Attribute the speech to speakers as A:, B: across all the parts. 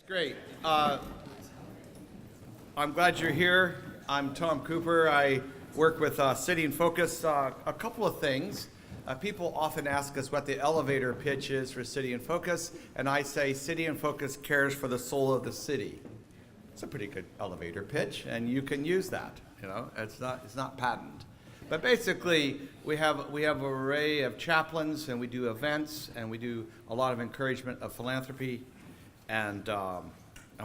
A: Great. I'm glad you're here. I'm Tom Cooper. I work with City in Focus. A couple of things. People often ask us what the elevator pitch is for City in Focus, and I say City in Focus cares for the soul of the city. It's a pretty good elevator pitch, and you can use that. You know, it's not patent. But basically, we have an array of chaplains, and we do events, and we do a lot of encouragement of philanthropy, and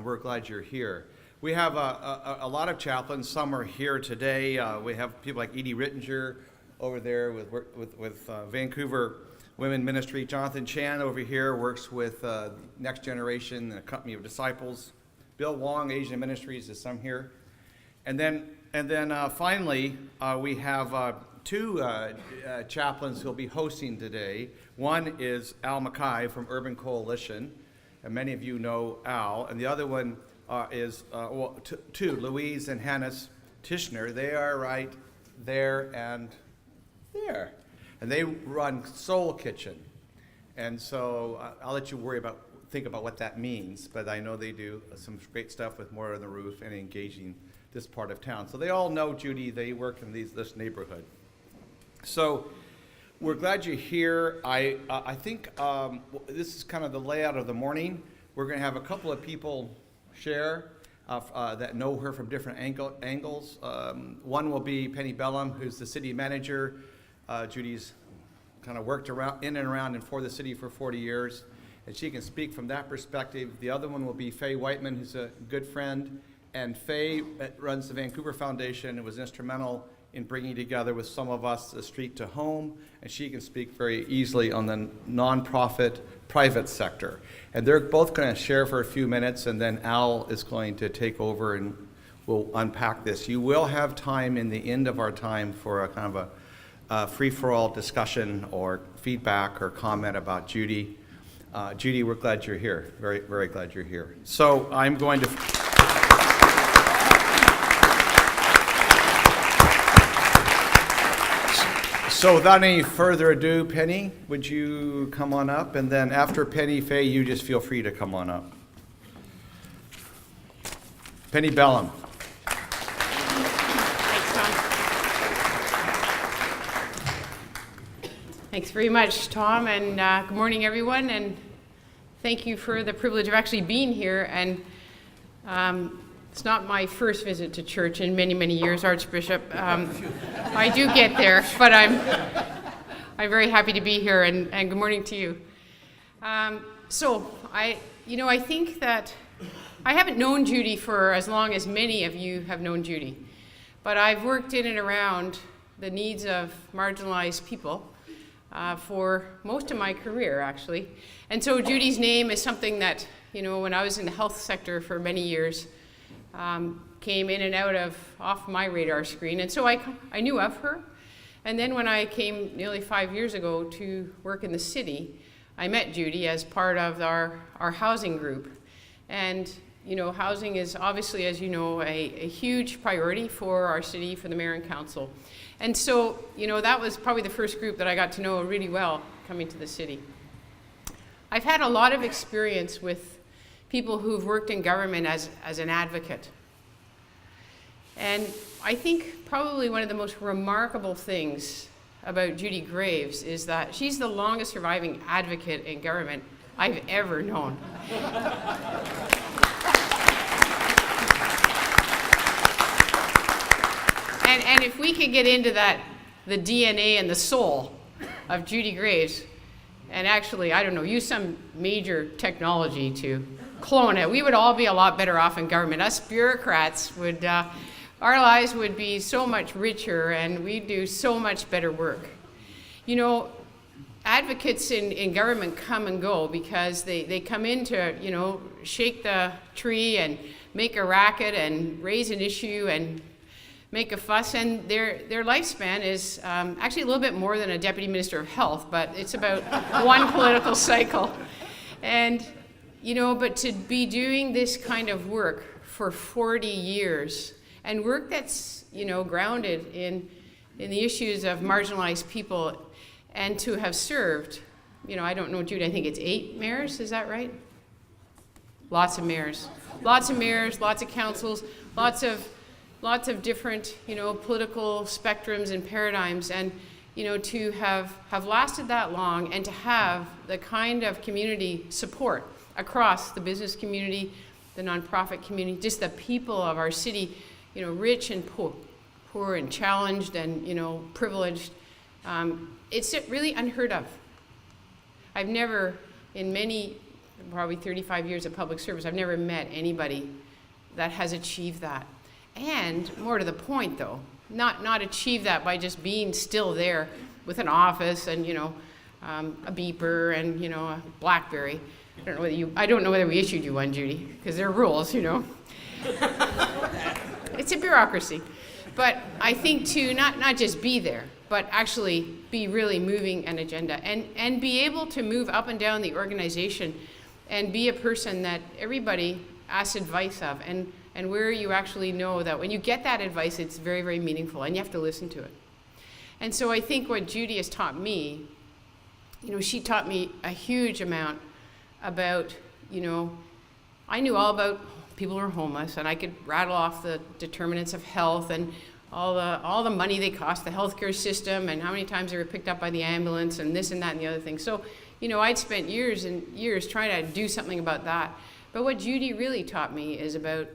A: we're glad you're here. We have a lot of chaplains. Some are here today. We have people like Edie Rittinger over there with Vancouver Women Ministry. Jonathan Chan over here works with Next Generation and a company of disciples. Bill Wong, Asian Ministries, is some here. And then finally, we have two chaplains who'll be hosting today. One is Al Mackay from Urban Coalition, and many of you know Al. And the other one is two, Louise and Hannes Tishner. They are right there and there. And they run Soul Kitchen. And so I'll let you think about what that means, but I know they do some great stuff with More on the Roof and engaging this part of town. So they all know Judy. They work in this neighborhood. So we're glad you're here. I think this is kind of the layout of the morning. We're going to have a couple of people share that know her from different angles. One will be Penny Ballem, who's the city manager. Judy's kind of worked in and around and for the city for 40 years, and she can speak from that perspective. The other one will be Faye Whiteman, who's a good friend, and Faye runs the Vancouver Foundation and was instrumental in bringing together with some of us the Street to Home, and she can speak very easily on the nonprofit private sector. And they're both going to share for a few minutes, and then Al is going to take over and we'll unpack this. You will have time in the end of our time for a kind of a free-for-all discussion or feedback or comment about Judy. Judy, we're glad you're here. Very, very glad you're here. So I'm going to... So without any further ado, Penny, would you come on up? And then after Penny, Faye, you just feel free to come on up. Penny Ballem.
B: Thanks, Tom. Thanks very much, Tom, and good morning, everyone, and thank you for the privilege of actually being here. And it's not my first visit to church in many, many years, Archbishop. I do get there, but I'm very happy to be here, and good morning to you. So I think that I haven't known Judy for as long as many of you have known Judy, but I've worked in and around the needs of marginalized people for most of my career, actually. And so Judy's name is something that, when I was in the health sector for many years, came in and out off my radar screen. And so I knew of her. And then when I came nearly 5 years ago to work in the city, I met Judy as part of our housing group. And, housing is obviously, as you know, a huge priority for our city, for the mayor and council. And so, that was probably the first group that I got to know really well coming to the city. I've had a lot of experience with people who've worked in government as an advocate. And I think probably one of the most remarkable things about Judy Graves is that she's the longest surviving advocate in government I've ever known. And if we could get into the DNA and the soul of Judy Graves, and actually, I don't know, use some major technology to clone it, we would all be a lot better off in government. Us bureaucrats our lives would be so much richer, and we'd do so much better work. Advocates in government come and go because they come in to, shake the tree and make a racket and raise an issue and make a fuss, and their lifespan is actually a little bit more than a deputy minister of health, but it's about one political cycle. And but to be doing this kind of work for 40 years, and work that's, grounded in the issues of marginalized people, and to have served, I don't know, Judy, I think it's 8 mayors, is that right? lots of mayors. Lots of mayors, lots of councils, lots of different, political spectrums and paradigms. And, to have lasted that long and to have the kind of community support across the business community, the nonprofit community, just the people of our city, rich and poor and challenged and, privileged. It's really unheard of. I've never, in many, probably 35 years of public service, I've never met anybody that has achieved that. And more to the point, though, not achieve that by just being still there with an office and, a beeper and, a BlackBerry. I don't know whether we issued you one, Judy, because there are rules, It's a bureaucracy. But I think to not just be there, but actually be really moving an agenda and be able to move up and down the organization and be a person that everybody asks advice of and where you actually know that when you get that advice, it's very, very meaningful and you have to listen to it. And so I think what Judy has taught me, she taught me a huge amount about, I knew all about people who are homeless, and I could rattle off the determinants of health and all the money they cost the healthcare system and how many times they were picked up by the ambulance and this and that and the other thing. So, I'd spent years and years trying to do something about that. But what Judy really taught me is about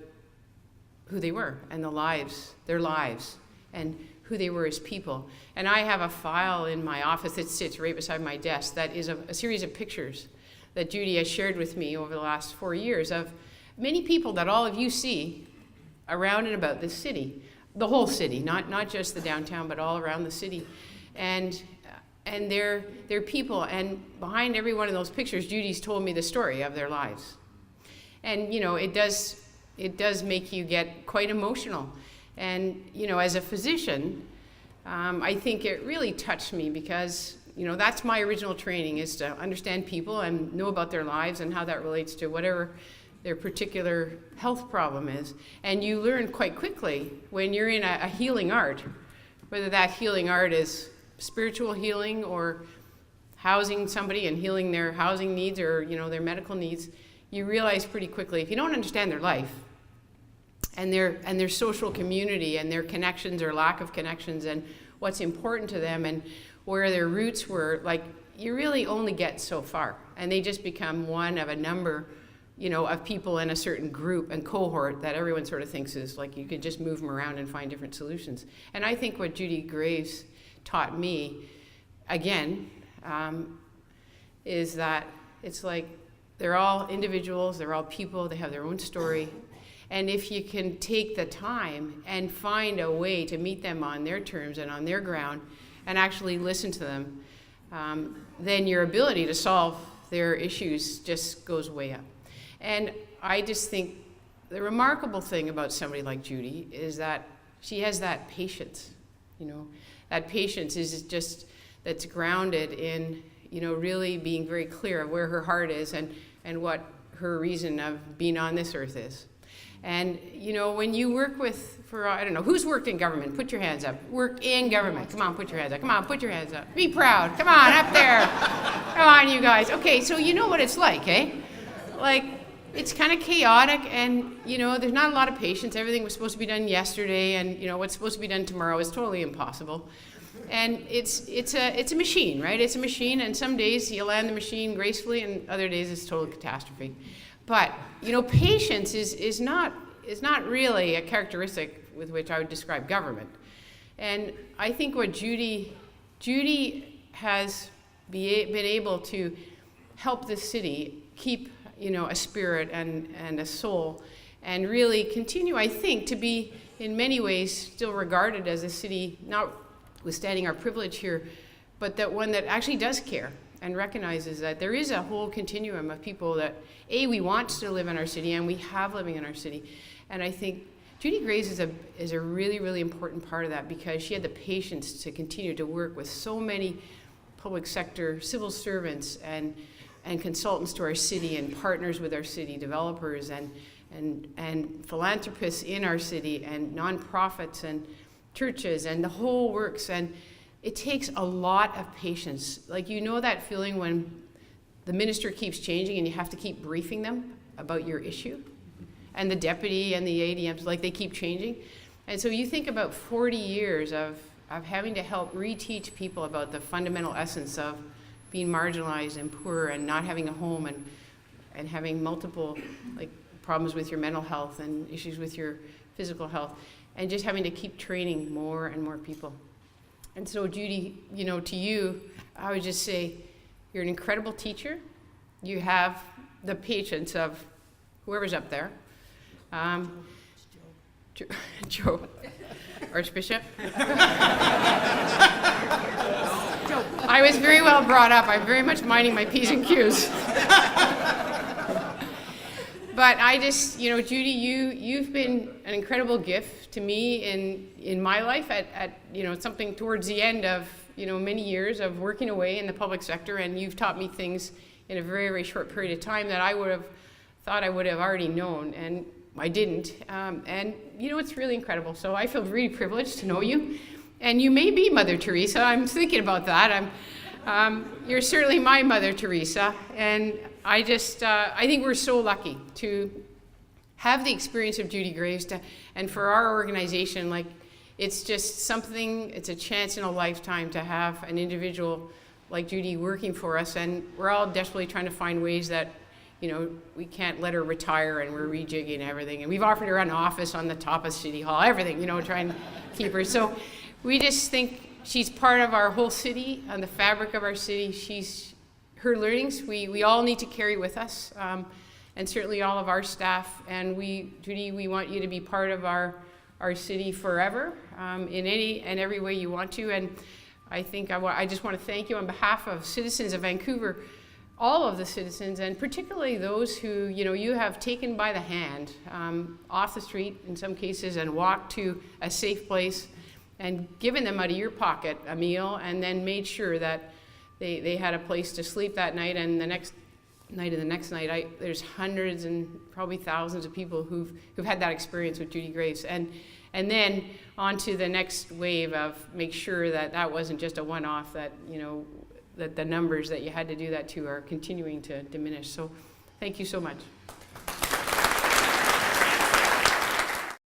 B: who they were and their lives, and who they were as people. And I have a file in my office that sits right beside my desk that is a series of pictures that Judy has shared with me over the last 4 years of many people that all of you see around and about this city, the whole city, not just the downtown, but all around the city. And they're people, and behind every one of those pictures, Judy's told me the story of their lives. And, it does make you get quite emotional. And, as a physician, I think it really touched me because, that's my original training, is to understand people and know about their lives and how that relates to whatever their particular health problem is. And you learn quite quickly when you're in a healing art, whether that healing art is spiritual healing or housing somebody and healing their housing needs or, their medical needs, you realize pretty quickly if you don't understand their life and their social community and their connections or lack of connections and what's important to them and where their roots were, like, you really only get so far. And they just become one of a number, of people in a certain group and cohort that everyone sort of thinks is like you could just move them around and find different solutions. And I think what Judy Graves taught me, again, is that it's like they're all individuals, they're all people, they have their own story. And if you can take the time and find a way to meet them on their terms and on their ground and actually listen to them, then your ability to solve their issues just goes way up. And I just think the remarkable thing about somebody like Judy is that she has that patience. That patience is just, that's grounded in, really being very clear of where her heart is and what her reason of being on this earth is. And, when you work I don't know, who's worked in government? Put your hands up. Work in government. Come on, put your hands up. Come on, put your hands up. Be proud. Come on, up there. Come on, you guys. Okay, so you know what it's like, eh? Like, it's kind of chaotic and, there's not a lot of patience. Everything was supposed to be done yesterday and, what's supposed to be done tomorrow is totally impossible. And it's a machine, right? It's a machine, and some days you land the machine gracefully and other days it's total catastrophe. But, patience is not really a characteristic with which I would describe government. And I think what Judy has been able to help the city keep, a spirit and a soul, and really continue, I think, to be in many ways still regarded as a city, notwithstanding our privilege here, but that one that actually does care and recognizes that there is a whole continuum of people that, we want to live in our city and we have living in our city. And I think Judy Graves is a really, really important part of that because she had the patience to continue to work with so many public sector civil servants and consultants to our city and partners with our city, developers and philanthropists in our city and nonprofits and churches and the whole works. And it takes a lot of patience. Like, that feeling when the minister keeps changing and you have to keep briefing them about your issue. And the deputy and the ADMs, like, they keep changing. And so you think about 40 years of having to help reteach people about the fundamental essence of being marginalized and poor and not having a home and having multiple, like, problems with your mental health and issues with your physical health, and just having to keep training more and more people. And so, Judy, to you, I would just say you're an incredible teacher. You have the patience of whoever's up there. Joe, Archbishop. I was very well brought up. I'm very much minding my P's and Q's. But I just, Judy, you've been an incredible gift to me in my life at something towards the end of, many years of working away in the public sector, and you've taught me things in a very, very short period of time that I would have thought I would have already known, and I didn't. And, it's really incredible. So I feel really privileged to know you. And you may be Mother Teresa. I'm thinking about that. You're certainly my Mother Teresa. And I think we're so lucky to have the experience of Judy Graves, and for our organization, like, it's just something, it's a chance in a lifetime to have an individual like Judy working for us, and we're all desperately trying to find ways that, we can't let her retire, and we're rejigging everything, and we've offered her an office on the top of City Hall, everything, trying to keep her. So we just think she's part of our whole city and the fabric of our city. Her learnings, we all need to carry with us, and certainly all of our staff. And Judy, we want you to be part of our city forever, in any and every way you want to. And I think I just want to thank you on behalf of citizens of Vancouver, all of the citizens, and particularly those who, you have taken by the hand off the street in some cases and walked to a safe place and given them out of your pocket a meal, and then made sure that they had a place to sleep that night, and the next night and the next night. There's hundreds and probably thousands of people who've had that experience with Judy Graves, and then on to the next wave of make sure that wasn't just a one-off, that that the numbers that you had to do that to are continuing to diminish. So thank you so much.